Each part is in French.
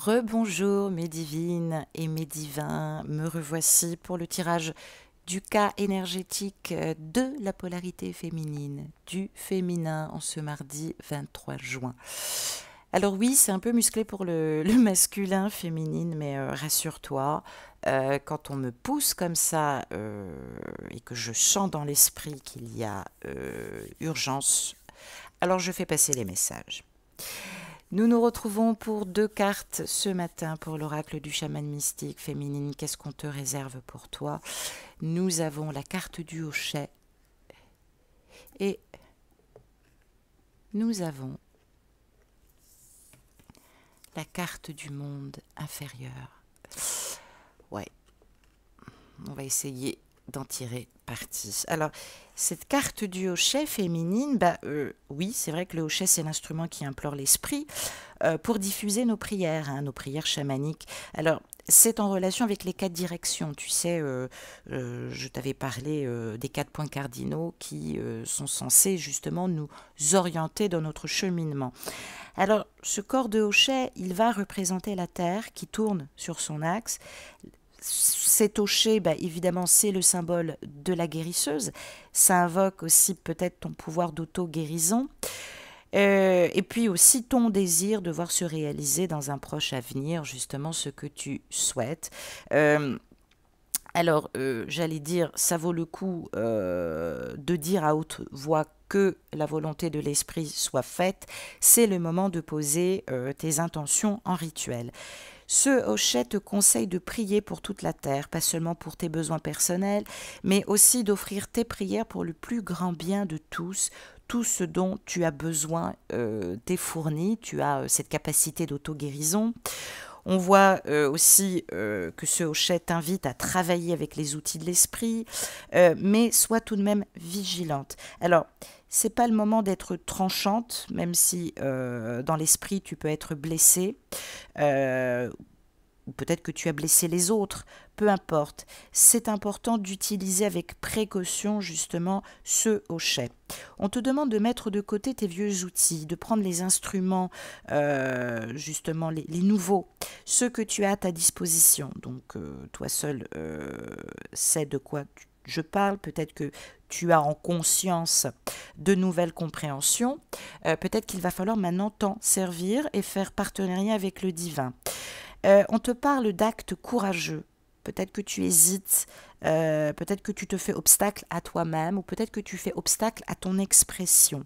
Rebonjour mes divines et mes divins, me revoici pour le tirage du cas énergétique de la polarité féminine, du féminin en ce mardi 23 juin. Alors oui, c'est un peu musclé pour le masculin féminine, mais rassure-toi, quand on me pousse comme ça et que je sens dans l'esprit qu'il y a urgence, alors je fais passer les messages. Nous nous retrouvons pour 2 cartes ce matin pour l'oracle du chaman mystique féminine. Qu'est-ce qu'on te réserve pour toi? Nous avons la carte du hochet et nous avons la carte du monde inférieur. Ouais, on va essayer d'en tirer parti. Alors, cette carte du hochet féminine, oui, c'est vrai que le hochet, c'est l'instrument qui implore l'esprit pour diffuser nos prières, nos prières chamaniques. Alors, c'est en relation avec les 4 directions. Tu sais, je t'avais parlé des 4 points cardinaux qui sont censés justement nous orienter dans notre cheminement. Alors, ce corps de hochet, il va représenter la Terre qui tourne sur son axe. Cet hochet, évidemment, c'est le symbole de la guérisseuse. Ça invoque aussi peut-être ton pouvoir d'auto-guérison. Et puis aussi ton désir de voir se réaliser dans un proche avenir, justement, ce que tu souhaites. Alors, j'allais dire, ça vaut le coup de dire à haute voix que la volonté de l'esprit soit faite. C'est le moment de poser tes intentions en rituel. Ce hochet te conseille de prier pour toute la terre, pas seulement pour tes besoins personnels, mais aussi d'offrir tes prières pour le plus grand bien de tous. Tout ce dont tu as besoin t'est fourni, tu as cette capacité d'auto-guérison. On voit aussi que ce hochet t'invite à travailler avec les outils de l'esprit, mais sois tout de même vigilante. Alors, c'est pas le moment d'être tranchante, même si dans l'esprit tu peux être blessée, ou peut-être que tu as blessé les autres, peu importe. C'est important d'utiliser avec précaution justement ce hochet. On te demande de mettre de côté tes vieux outils, de prendre les instruments, justement les nouveaux, ceux que tu as à ta disposition. Donc toi seul sais de quoi je parle, peut-être que tu as en conscience de nouvelles compréhensions, peut-être qu'il va falloir maintenant t'en servir et faire partenariat avec le divin. On te parle d'actes courageux. Peut-être que tu hésites, peut-être que tu te fais obstacle à toi-même ou peut-être que tu fais obstacle à ton expression.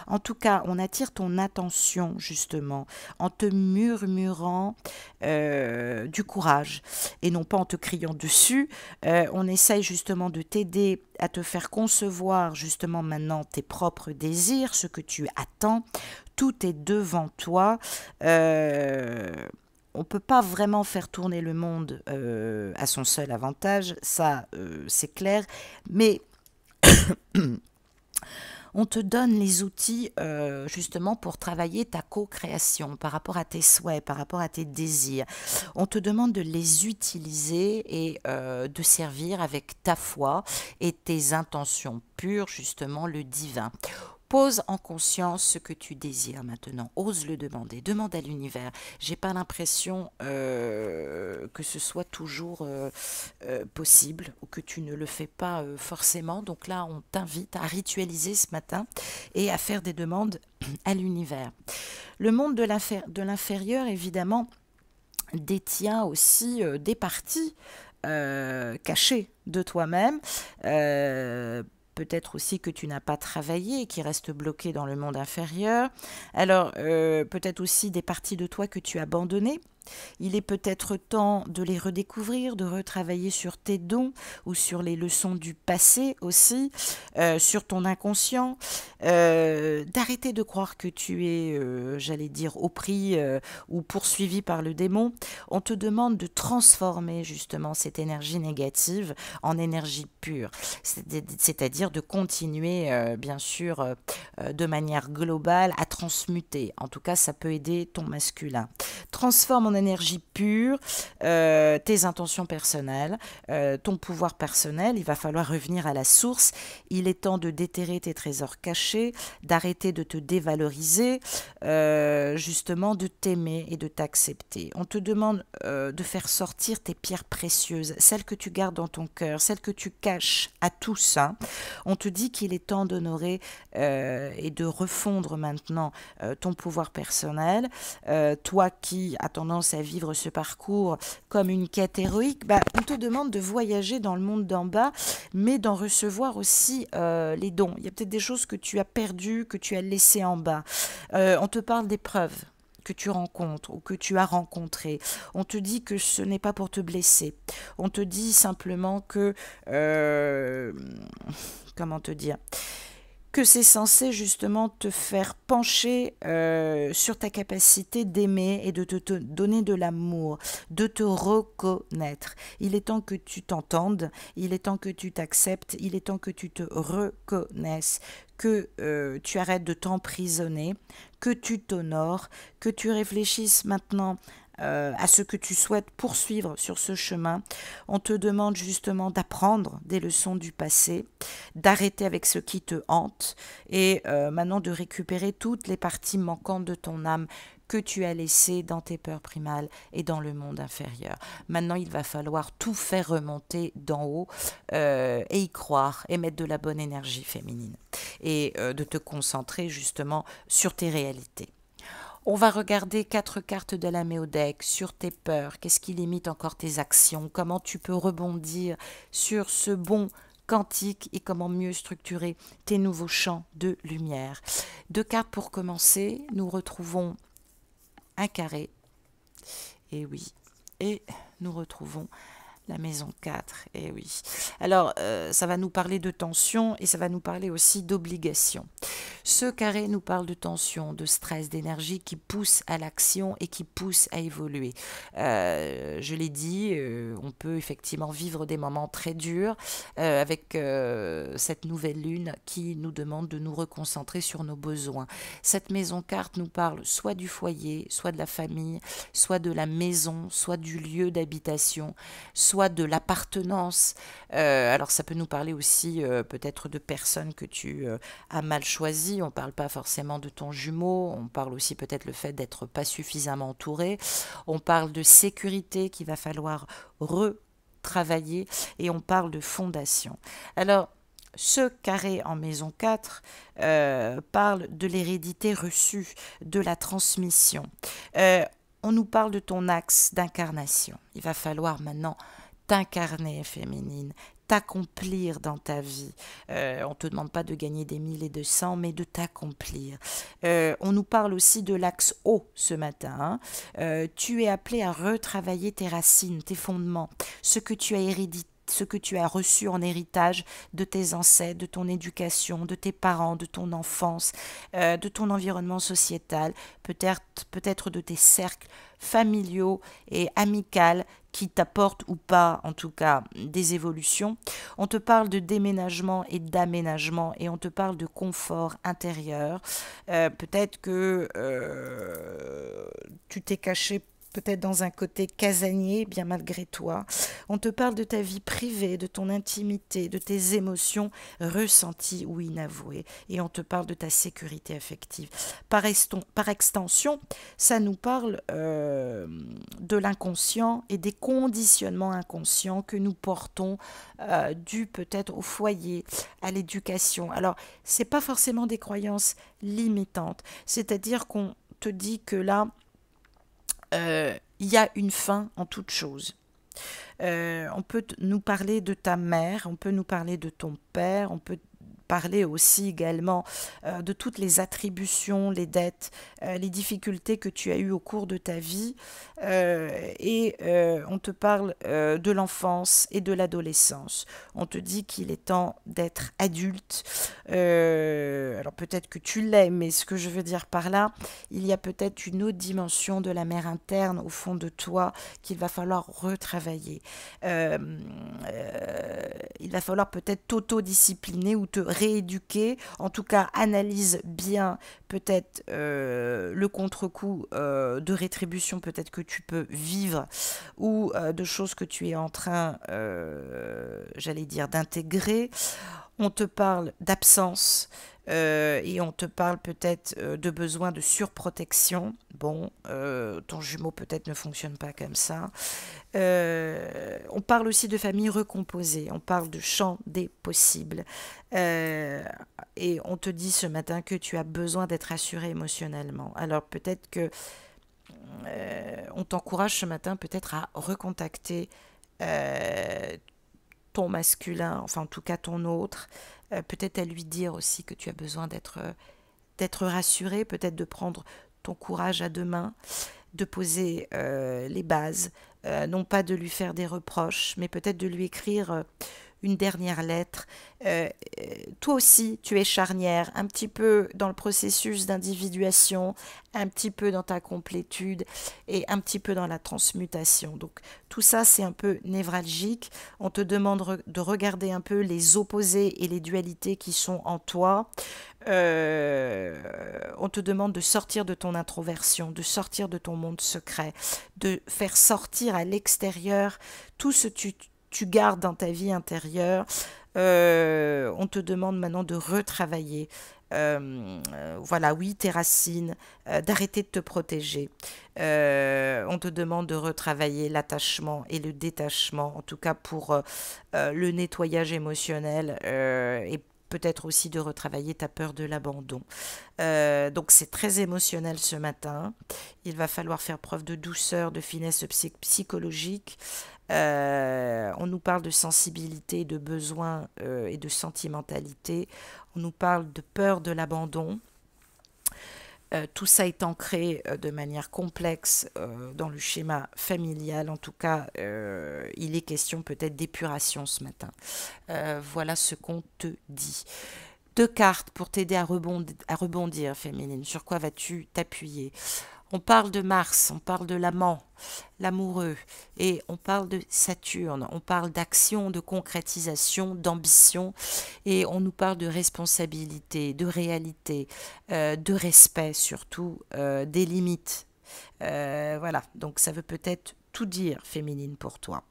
En tout cas, on attire ton attention justement en te murmurant du courage et non pas en te criant dessus. On essaye justement de t'aider à te faire concevoir justement maintenant tes propres désirs, ce que tu attends. Tout est devant toi. On ne peut pas vraiment faire tourner le monde à son seul avantage, ça c'est clair, mais on te donne les outils justement pour travailler ta co-création par rapport à tes souhaits, par rapport à tes désirs. On te demande de les utiliser et de servir avec ta foi et tes intentions pures, justement le divin. Pose en conscience ce que tu désires maintenant. Ose le demander. Demande à l'univers. J'ai pas l'impression que ce soit toujours possible ou que tu ne le fais pas forcément. Donc là, on t'invite à ritualiser ce matin et à faire des demandes à l'univers. Le monde de l'inférieur, évidemment, détient aussi des parties cachées de toi-même. Peut-être aussi que tu n'as pas travaillé et qui restent bloquées dans le monde inférieur. Alors, peut-être aussi des parties de toi que tu as abandonnées. Il est peut-être temps de les redécouvrir, de retravailler sur tes dons ou sur les leçons du passé aussi, sur ton inconscient, d'arrêter de croire que tu es, j'allais dire, au prix ou poursuivi par le démon. On te demande de transformer justement cette énergie négative en énergie pure, c'est-à-dire de continuer, bien sûr, de manière globale à transmuter. En tout cas, ça peut aider ton masculin. Transforme en énergie pure tes intentions personnelles, ton pouvoir personnel. Il va falloir revenir à la source. Il est temps de déterrer tes trésors cachés, d'arrêter de te dévaloriser, justement de t'aimer et de t'accepter. On te demande de faire sortir tes pierres précieuses, celles que tu gardes dans ton cœur, celles que tu caches à tous. Hein. On te dit qu'il est temps d'honorer et de refondre maintenant ton pouvoir personnel. Toi qui as tendance à vivre ce parcours comme une quête héroïque, on te demande de voyager dans le monde d'en bas, mais d'en recevoir aussi les dons. Il y a peut-être des choses que tu as perdues, que tu as laissées en bas. On te parle d'épreuves que tu rencontres ou que tu as rencontrées. On te dit que ce n'est pas pour te blesser. On te dit simplement que... comment te dire ? Que c'est censé justement te faire pencher sur ta capacité d'aimer et de te donner de l'amour, de te reconnaître. Il est temps que tu t'entendes, il est temps que tu t'acceptes, il est temps que tu te reconnaisses, que tu arrêtes de t'emprisonner, que tu t'honores, que tu réfléchisses maintenant à ce que tu souhaites poursuivre sur ce chemin. On te demande justement d'apprendre des leçons du passé, d'arrêter avec ce qui te hante et maintenant de récupérer toutes les parties manquantes de ton âme que tu as laissées dans tes peurs primales et dans le monde inférieur. Maintenant, il va falloir tout faire remonter d'en haut et y croire et mettre de la bonne énergie féminine et de te concentrer justement sur tes réalités. On va regarder 4 cartes de la Méodec sur tes peurs, qu'est-ce qui limite encore tes actions, comment tu peux rebondir sur ce bon quantique et comment mieux structurer tes nouveaux champs de lumière. 2 cartes pour commencer, nous retrouvons un carré, et oui, et nous retrouvons la maison 4, et oui. Alors, ça va nous parler de tension et ça va nous parler aussi d'obligation. Ce carré nous parle de tension, de stress, d'énergie qui pousse à l'action et qui pousse à évoluer. Je l'ai dit, on peut effectivement vivre des moments très durs avec cette nouvelle lune qui nous demande de nous reconcentrer sur nos besoins. Cette maison carte nous parle soit du foyer, soit de la famille, soit de la maison, soit du lieu d'habitation, soit de l'appartenance. Alors ça peut nous parler aussi peut-être de personnes que tu as mal choisies. On ne parle pas forcément de ton jumeau, on parle aussi peut-être le fait d'être pas suffisamment entouré. On parle de sécurité qu'il va falloir retravailler et on parle de fondation. Alors, ce carré en maison 4 parle de l'hérédité reçue, de la transmission. On nous parle de ton axe d'incarnation. Il va falloir maintenant t'incarner, féminine, t'accomplir dans ta vie. On ne te demande pas de gagner des 1000 et des 100, mais de t'accomplir. On nous parle aussi de l'axe haut ce matin. Hein. Tu es appelé à retravailler tes racines, tes fondements, ce que tu as hérédité, ce que tu as reçu en héritage de tes ancêtres, de ton éducation, de tes parents, de ton enfance, de ton environnement sociétal, peut-être de tes cercles familiaux et amicaux qui t'apportent ou pas, en tout cas, des évolutions. On te parle de déménagement et d'aménagement et on te parle de confort intérieur. Peut-être que tu t'es caché peut-être dans un côté casanier, bien malgré toi. On te parle de ta vie privée, de ton intimité, de tes émotions ressenties ou inavouées. Et on te parle de ta sécurité affective. Par extension, ça nous parle de l'inconscient et des conditionnements inconscients que nous portons dus peut-être au foyer, à l'éducation. Alors, ce n'est pas forcément des croyances limitantes. C'est-à-dire qu'on te dit que là, il y a une fin en toute chose. On peut nous parler de ta mère, on peut nous parler de ton père, on peut parler aussi également de toutes les attributions, les dettes, les difficultés que tu as eues au cours de ta vie et on te parle de l'enfance et de l'adolescence. On te dit qu'il est temps d'être adulte. Alors peut-être que tu l'es, mais ce que je veux dire par là, il y a peut-être une autre dimension de la mère interne au fond de toi qu'il va falloir retravailler. Il va falloir peut-être t'autodiscipliner ou te rééduquer. En tout cas, analyse bien peut-être le contre-coup de rétribution peut-être que tu peux vivre ou de choses que tu es en train, j'allais dire, d'intégrer. On te parle d'absence et on te parle peut-être de besoin de surprotection. Bon, ton jumeau peut-être ne fonctionne pas comme ça. On parle aussi de famille recomposée, on parle de champ des possibles. Et on te dit ce matin que tu as besoin d'être assuré émotionnellement. Alors peut-être que on t'encourage ce matin peut-être à recontacter ton masculin, enfin en tout cas ton autre, peut-être à lui dire aussi que tu as besoin d'être rassuré, peut-être de prendre ton courage à deux mains, de poser les bases, non pas de lui faire des reproches, mais peut-être de lui écrire une dernière lettre. Toi aussi, tu es charnière, un petit peu dans le processus d'individuation, un petit peu dans ta complétude et un petit peu dans la transmutation. Donc tout ça, c'est un peu névralgique. On te demande de regarder un peu les opposés et les dualités qui sont en toi. On te demande de sortir de ton introversion, de sortir de ton monde secret, de faire sortir à l'extérieur tout ce que tu gardes dans ta vie intérieure. On te demande maintenant de retravailler. Voilà, oui, tes racines, d'arrêter de te protéger. On te demande de retravailler l'attachement et le détachement, en tout cas pour le nettoyage émotionnel et peut-être aussi de retravailler ta peur de l'abandon. Donc c'est très émotionnel ce matin. Il va falloir faire preuve de douceur, de finesse psychologique. On nous parle de sensibilité, de besoin et de sentimentalité. On nous parle de peur de l'abandon. Tout ça est ancré de manière complexe dans le schéma familial. En tout cas, il est question peut-être d'épuration ce matin. Voilà ce qu'on te dit. 2 cartes pour t'aider à rebondir, féminine. Sur quoi vas-tu t'appuyer? On parle de Mars, on parle de l'amant, l'amoureux, et on parle de Saturne, on parle d'action, de concrétisation, d'ambition, et on nous parle de responsabilité, de réalité, de respect surtout, des limites. Voilà, donc ça veut peut-être tout dire, féminine, pour toi.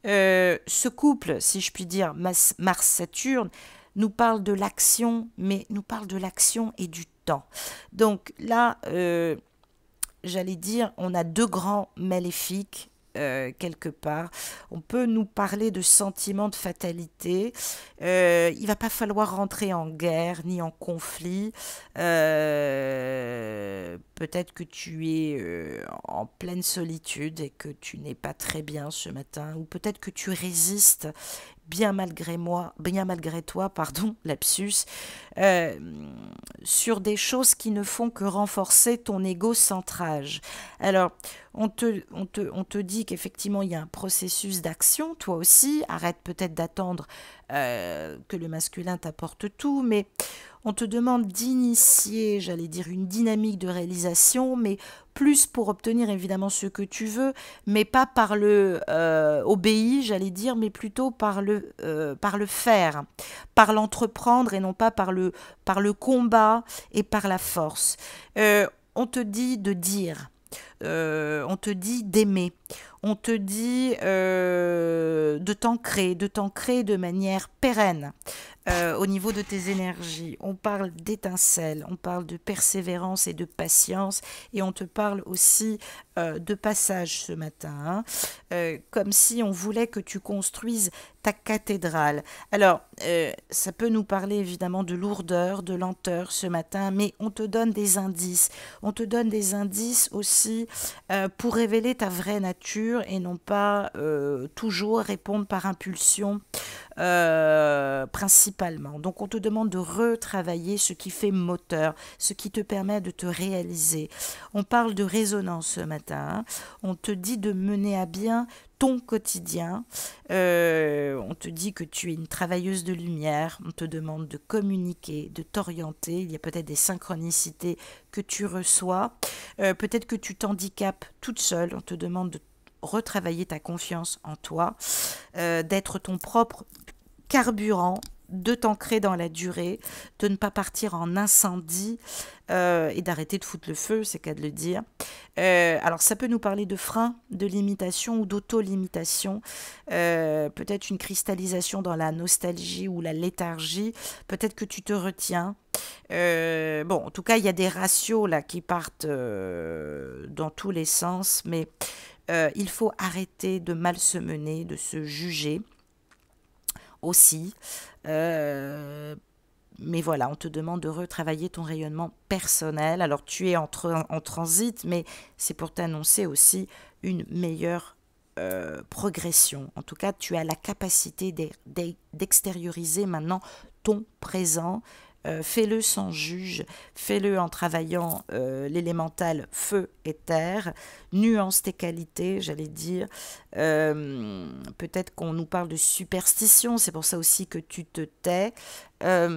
Ce couple, si je puis dire, Mars-Saturne, nous parle de l'action, mais nous parle de l'action et du temps. Donc là, j'allais dire, on a 2 grands maléfiques quelque part. On peut nous parler de sentiments de fatalité. Il va pas falloir rentrer en guerre ni en conflit. Peut-être que tu es en pleine solitude et que tu n'es pas très bien ce matin, ou peut-être que tu résistes bien malgré toi, pardon, lapsus, sur des choses qui ne font que renforcer ton égocentrage. Alors, on te dit qu'effectivement, il y a un processus d'action, toi aussi, arrête peut-être d'attendre que le masculin t'apporte tout, mais on te demande d'initier, j'allais dire, une dynamique de réalisation, mais plus pour obtenir évidemment ce que tu veux, mais pas par le obéir, j'allais dire, mais plutôt par le faire, par l'entreprendre et non pas par le combat et par la force. On te dit de dire, on te dit d'aimer, on te dit de t'ancrer de manière pérenne. Au niveau de tes énergies, on parle d'étincelles, on parle de persévérance et de patience, et on te parle aussi de passage ce matin, comme si on voulait que tu construises ta cathédrale. Alors, ça peut nous parler évidemment de lourdeur, de lenteur ce matin, mais on te donne des indices. On te donne des indices aussi pour révéler ta vraie nature et non pas toujours répondre par impulsion. Principalement. Donc on te demande de retravailler ce qui fait moteur, ce qui te permet de te réaliser. On parle de résonance ce matin. On te dit de mener à bien ton quotidien. On te dit que tu es une travailleuse de lumière. On te demande de communiquer, de t'orienter. Il y a peut-être des synchronicités que tu reçois. Peut-être que tu t'handicapes toute seule. On te demande de retravailler ta confiance en toi, d'être ton propre carburant, de t'ancrer dans la durée, de ne pas partir en incendie et d'arrêter de foutre le feu, c'est qu'à de le dire. Alors ça peut nous parler de frein, de limitation ou d'auto-limitation, peut-être une cristallisation dans la nostalgie ou la léthargie, peut-être que tu te retiens. Bon, en tout cas, il y a des ratios là qui partent dans tous les sens, mais il faut arrêter de mal se mener, de se juger aussi. Mais voilà, on te demande de retravailler ton rayonnement personnel. Alors tu es en transit, mais c'est pour t'annoncer aussi une meilleure progression. En tout cas, tu as la capacité d'extérioriser maintenant ton présent. Fais-le sans juge, fais-le en travaillant l'élémental feu et terre, nuance tes qualités, j'allais dire. Peut-être qu'on nous parle de superstition, c'est pour ça aussi que tu te tais. Rien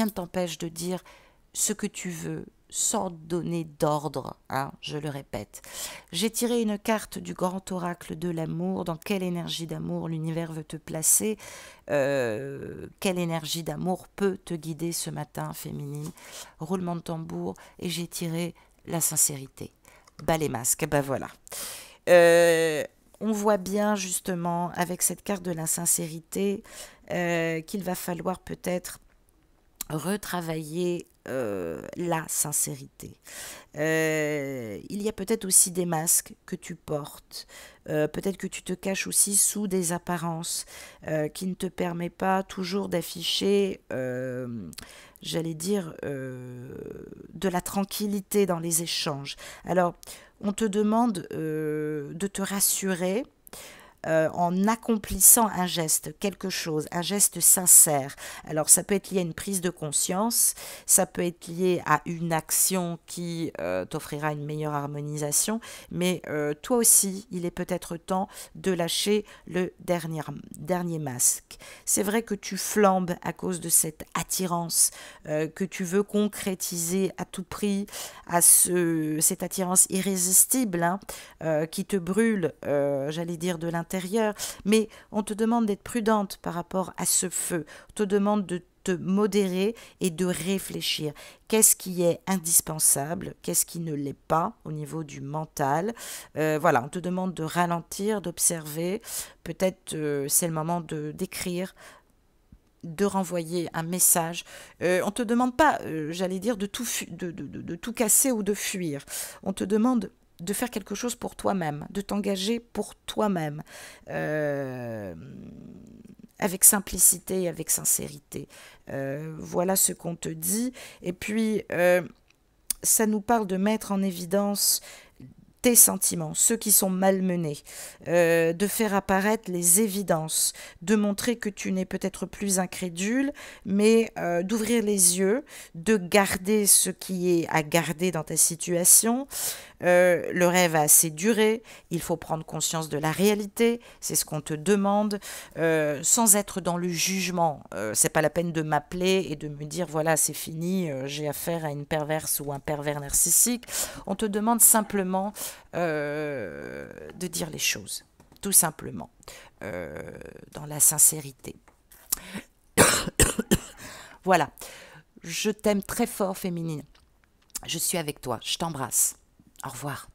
ne t'empêche de dire ce que tu veux sans donner d'ordre, hein, je le répète. J'ai tiré une carte du grand oracle de l'amour. Dans quelle énergie d'amour l'univers veut te placer? Quelle énergie d'amour peut te guider ce matin, féminine? Roulement de tambour, et j'ai tiré la sincérité. Bas les masques, ben voilà. On voit bien justement avec cette carte de la sincérité qu'il va falloir peut-être retravailler la sincérité. Il y a peut-être aussi des masques que tu portes, peut-être que tu te caches aussi sous des apparences qui ne te permettent pas toujours d'afficher, j'allais dire, de la tranquillité dans les échanges. Alors, on te demande de te rassurer en accomplissant un geste, quelque chose, un geste sincère. Alors ça peut être lié à une prise de conscience, ça peut être lié à une action qui t'offrira une meilleure harmonisation, mais toi aussi, il est peut-être temps de lâcher le dernier masque. C'est vrai que tu flambes à cause de cette attirance que tu veux concrétiser à tout prix, à cette attirance irrésistible hein, qui te brûle, j'allais dire, de l'intérieur. Mais on te demande d'être prudente par rapport à ce feu. On te demande de te modérer et de réfléchir. Qu'est-ce qui est indispensable? Qu'est-ce qui ne l'est pas au niveau du mental? Voilà, on te demande de ralentir, d'observer. Peut-être c'est le moment d'écrire, de renvoyer un message. On ne te demande pas, j'allais dire, de tout casser ou de fuir. On te demande de faire quelque chose pour toi-même, de t'engager pour toi-même, avec simplicité, avec sincérité. Voilà ce qu'on te dit. Et puis, ça nous parle de mettre en évidence tes sentiments, ceux qui sont malmenés, de faire apparaître les évidences, de montrer que tu n'es peut-être plus incrédule, mais d'ouvrir les yeux, de garder ce qui est à garder dans ta situation. Le rêve a assez duré, il faut prendre conscience de la réalité, c'est ce qu'on te demande, sans être dans le jugement. C'est pas la peine de m'appeler et de me dire voilà c'est fini, j'ai affaire à une perverse ou un pervers narcissique. On te demande simplement de dire les choses, tout simplement, dans la sincérité. Voilà, je t'aime très fort féminine, je suis avec toi, je t'embrasse. Au revoir.